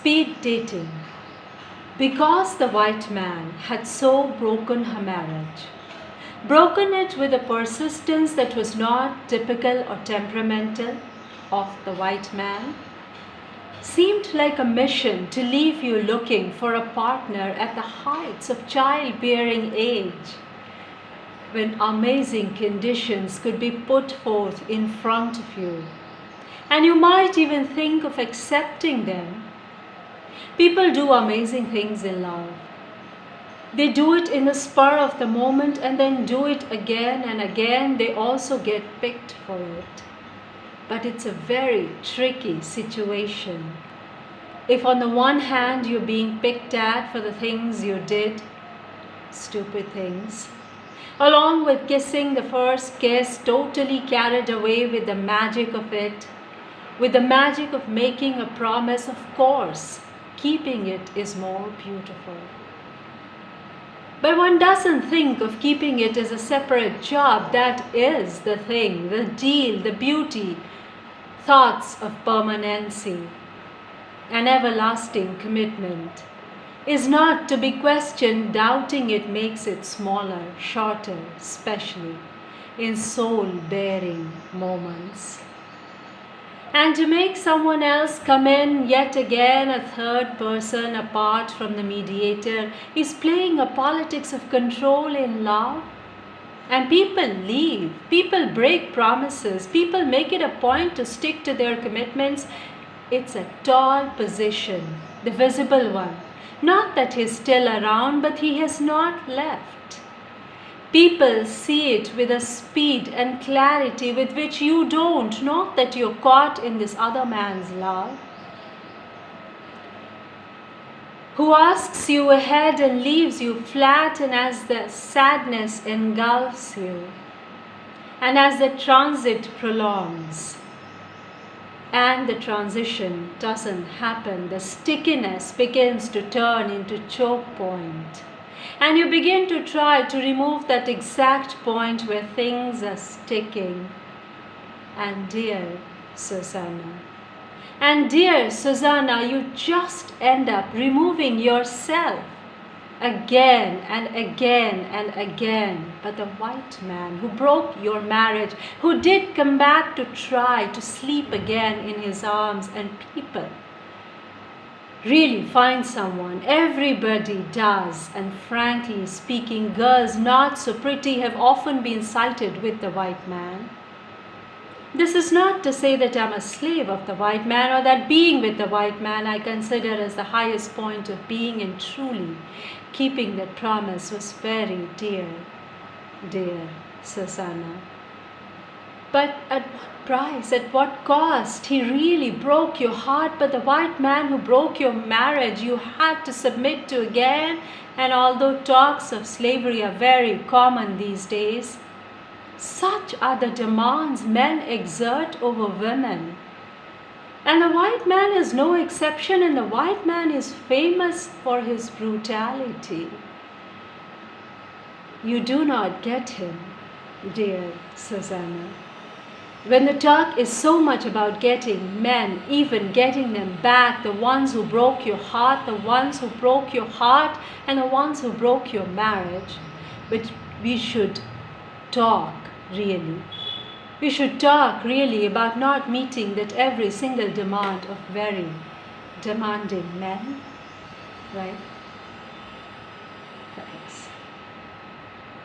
Speed dating. Because the white man had so broken her marriage, broken it with a persistence that was not typical or temperamental of the white man, seemed like a mission to leave you looking for a partner at the heights of childbearing age, when amazing conditions could be put forth in front of you, and you might even think of accepting them. People do amazing things in love. They do it in the spur of the moment and then do it again and again. They also get picked for it. But it's a very tricky situation. If on the one hand you're being picked at for the things you did, stupid things, along with kissing the first kiss, totally carried away with the magic of it, with the magic of making a promise, of course, keeping it is more beautiful. But one doesn't think of keeping it as a separate job. That is the thing, the deal, the beauty, thoughts of permanency. An everlasting commitment is not to be questioned. Doubting it makes it smaller, shorter, especially in soul-bearing moments. And to make someone else come in yet again, a third person apart from the mediator, is playing a politics of control in love. And people leave, people break promises, people make it a point to stick to their commitments. It's a tall position, the visible one. Not that he's still around, but he has not left. People see it with a speed and clarity with which you don't, not that you're caught in this other man's love, who asks you ahead and leaves you flat, and as the sadness engulfs you, and as the transit prolongs, and the transition doesn't happen, the stickiness begins to turn into choke point. And you begin to try to remove that exact point where things are sticking. And dear Susanna, you just end up removing yourself again and again and again. But the white man who broke your marriage, who did come back to try to sleep again in his arms, and people really find someone. Everybody does, and frankly speaking, girls not so pretty have often been sighted with the white man. This is not to say that I'm a slave of the white man, or that being with the white man I consider as the highest point of being, and truly keeping that promise was very dear, dear Susanna. But at what price, at what cost? He really broke your heart, but the white man who broke your marriage you had to submit to again. And although talks of slavery are very common these days, such are the demands men exert over women. And the white man is no exception, and the white man is famous for his brutality. You do not get him, dear Susanna. When the talk is so much about getting men, even getting them back, the ones who broke your heart, the ones who broke your heart, and the ones who broke your marriage. But we should talk, really. We should talk, really, about not meeting that every single demand of very demanding men, right?